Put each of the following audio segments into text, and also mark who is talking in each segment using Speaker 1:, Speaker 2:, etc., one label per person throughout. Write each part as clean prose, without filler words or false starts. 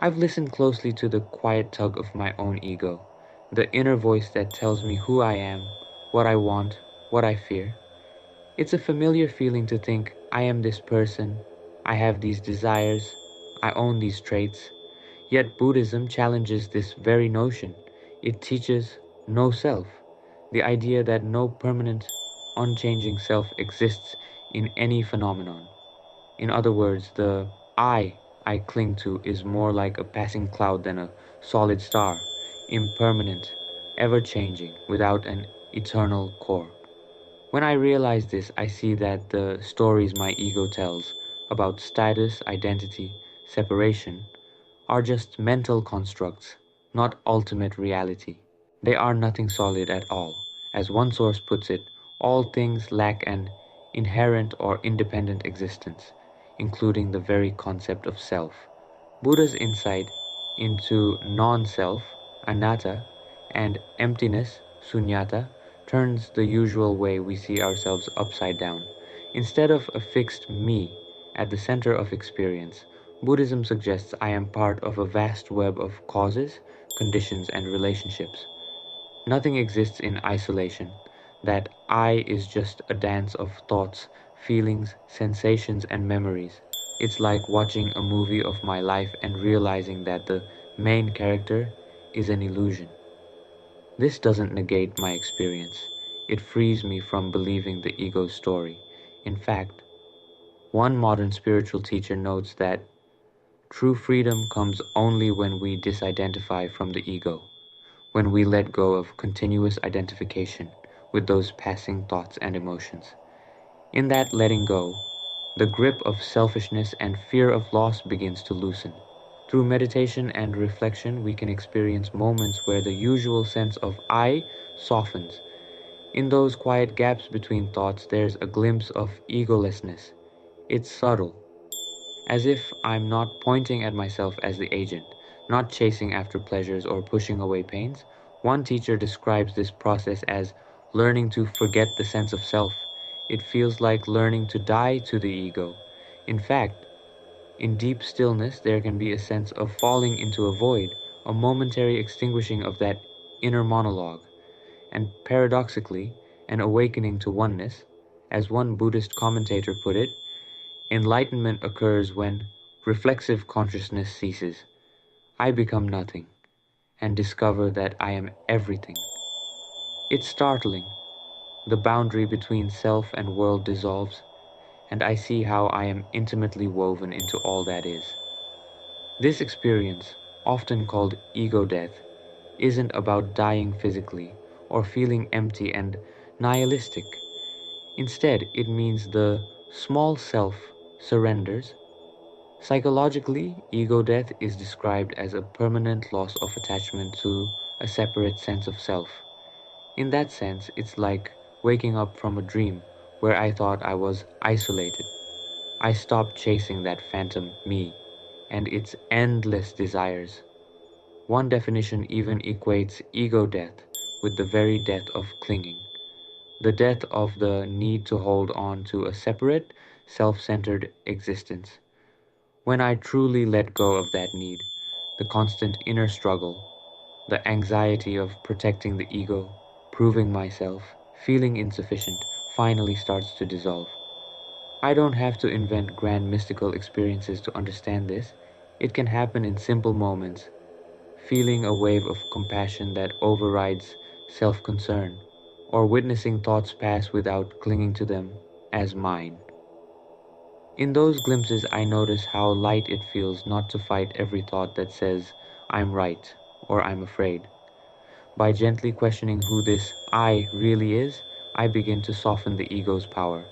Speaker 1: I've listened closely to the quiet tug of my own ego, the inner voice that tells me who I am, what I want, what I fear. It's a familiar feeling to think, I am this person, I have these desires, I own these traits. Yet Buddhism challenges this very notion. It teaches no self, the idea that no permanent, unchanging self exists in any phenomenon. In other words, the I cling to is more like a passing cloud than a solid star, impermanent, ever changing, without an eternal core. When I realize this, I see that the stories my ego tells about status, identity, separation are just mental constructs, not ultimate reality. They are nothing solid at all. As one source puts it, all things lack an inherent or independent existence, including the very concept of self. Buddha's insight into non-self, anattā, and emptiness, śūnyatā, turns the usual way we see ourselves upside down. Instead of a fixed me at the center of experience, Buddhism suggests I am part of a vast web of causes, conditions, and relationships. Nothing exists in isolation. That I is just a dance of thoughts, feelings, sensations, and memories. It's like watching a movie of my life and realizing that the main character is an illusion. This doesn't negate my experience. It frees me from believing the ego's story. In fact, one modern spiritual teacher notes that true freedom comes only when we disidentify from the ego, when we let go of continuous identification with those passing thoughts and emotions. In that letting go, the grip of selfishness and fear of loss begins to loosen. Through meditation and reflection, we can experience moments where the usual sense of I softens. In those quiet gaps between thoughts, there's a glimpse of egolessness. It's subtle, as if I'm not pointing at myself as the agent, not chasing after pleasures or pushing away pains. One teacher describes this process as learning to forget the sense of self. It feels like learning to die to the ego. In fact, in deep stillness, there can be a sense of falling into a void, a momentary extinguishing of that inner monologue, and paradoxically, an awakening to oneness. As one Buddhist commentator put it, enlightenment occurs when reflexive consciousness ceases. I become nothing and discover that I am everything. It's startling. The boundary between self and world dissolves, and I see how I am intimately woven into all that is. This experience, often called ego death, isn't about dying physically or feeling empty and nihilistic. Instead, it means the small self surrenders. Psychologically, ego death is described as a permanent loss of attachment to a separate sense of self. In that sense, it's like waking up from a dream where I thought I was isolated. I stopped chasing that phantom me and its endless desires. One definition even equates ego death with the very death of clinging, the death of the need to hold on to a separate, self-centered existence. When I truly let go of that need, the constant inner struggle, the anxiety of protecting the ego, proving myself, feeling insufficient, finally starts to dissolve. I don't have to invent grand mystical experiences to understand this. It can happen in simple moments, feeling a wave of compassion that overrides self-concern, or witnessing thoughts pass without clinging to them as mine. In those glimpses, I notice how light it feels not to fight every thought that says, I'm right, or I'm afraid. By gently questioning who this I really is, I begin to soften the ego's power.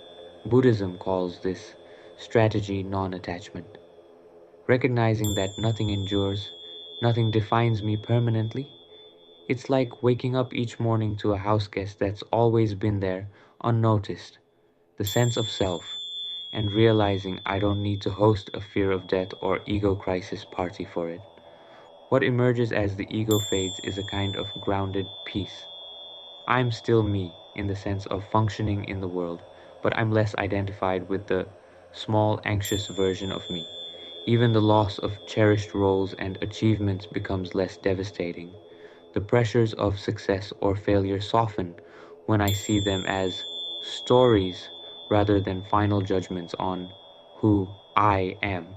Speaker 1: Buddhism calls this strategy non-attachment. Recognizing that nothing endures, nothing defines me permanently. It's like waking up each morning to a house guest that's always been there, unnoticed, the sense of self, and realizing I don't need to host a fear of death or ego crisis party for it. What emerges as the ego fades is a kind of grounded peace. I'm still me in the sense of functioning in the world, but I'm less identified with the small anxious version of me. Even the loss of cherished roles and achievements becomes less devastating. The pressures of success or failure soften when I see them as stories rather than final judgments on who I am.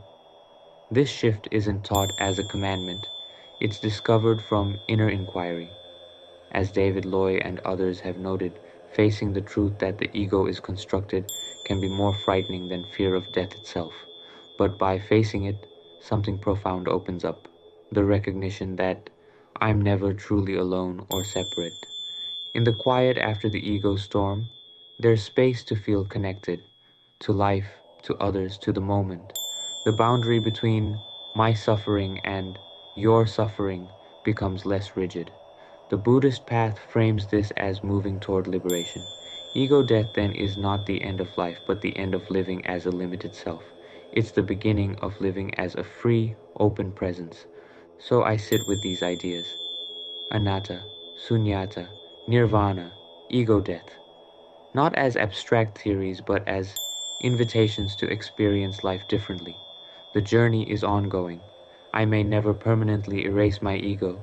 Speaker 1: This shift isn't taught as a commandment, it's discovered from inner inquiry. As David Loy and others have noted, facing the truth that the ego is constructed can be more frightening than fear of death itself. But by facing it, something profound opens up. The recognition that I'm never truly alone or separate. In the quiet after the ego storm, there's space to feel connected, to life, to others, to the moment. The boundary between my suffering and your suffering becomes less rigid. The Buddhist path frames this as moving toward liberation. Ego death then is not the end of life, but the end of living as a limited self. It's the beginning of living as a free, open presence. So I sit with these ideas: anattā, śūnyatā, nirvana, ego death, not as abstract theories, but as invitations to experience life differently. The journey is ongoing. I may never permanently erase my ego,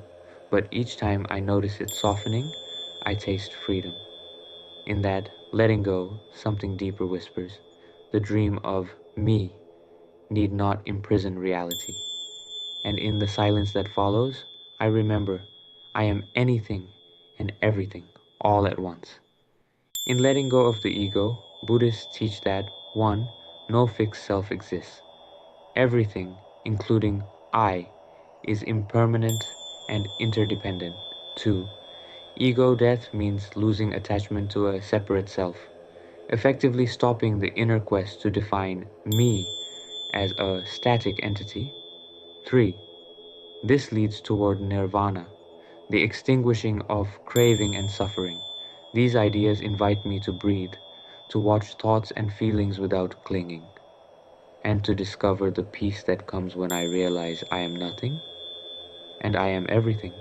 Speaker 1: but each time I notice it softening, I taste freedom. In that letting go, something deeper whispers. The dream of me need not imprison reality. And in the silence that follows, I remember I am anything and everything all at once. In letting go of the ego, Buddhists teach that 1. No fixed self exists. Everything, including I, is impermanent and interdependent. 2. Ego death means losing attachment to a separate self, effectively stopping the inner quest to define me as a static entity. 3. This leads toward nirvana, the extinguishing of craving and suffering. These ideas invite me to breathe, to watch thoughts and feelings without clinging, and to discover the peace that comes when I realize I am nothing and I am everything.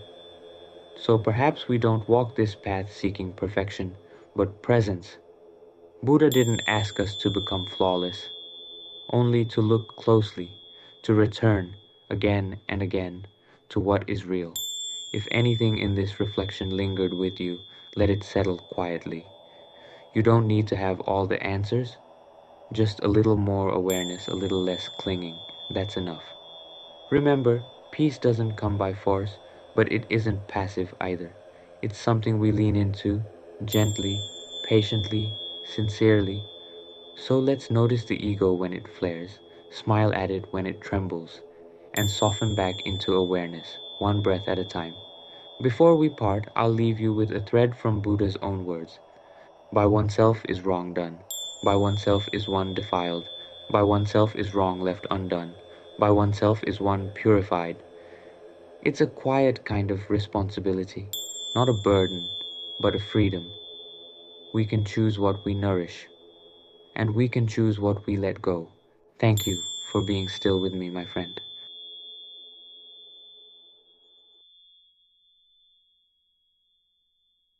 Speaker 1: So perhaps we don't walk this path seeking perfection, but presence. Buddha didn't ask us to become flawless, only to look closely, to return again and again to what is real. If anything in this reflection lingered with you, let it settle quietly. You don't need to have all the answers, just a little more awareness, a little less clinging. That's enough. Remember, peace doesn't come by force, but it isn't passive either. It's something we lean into, gently, patiently, sincerely. So let's notice the ego when it flares, smile at it when it trembles, and soften back into awareness, one breath at a time. Before we part, I'll leave you with a thread from Buddha's own words. By oneself is wrong done. By oneself is one defiled. By oneself is wrong left undone. By oneself is one purified. It's a quiet kind of responsibility, not a burden, but a freedom. We can choose what we nourish, and we can choose what we let go. Thank you for being still with me, my friend.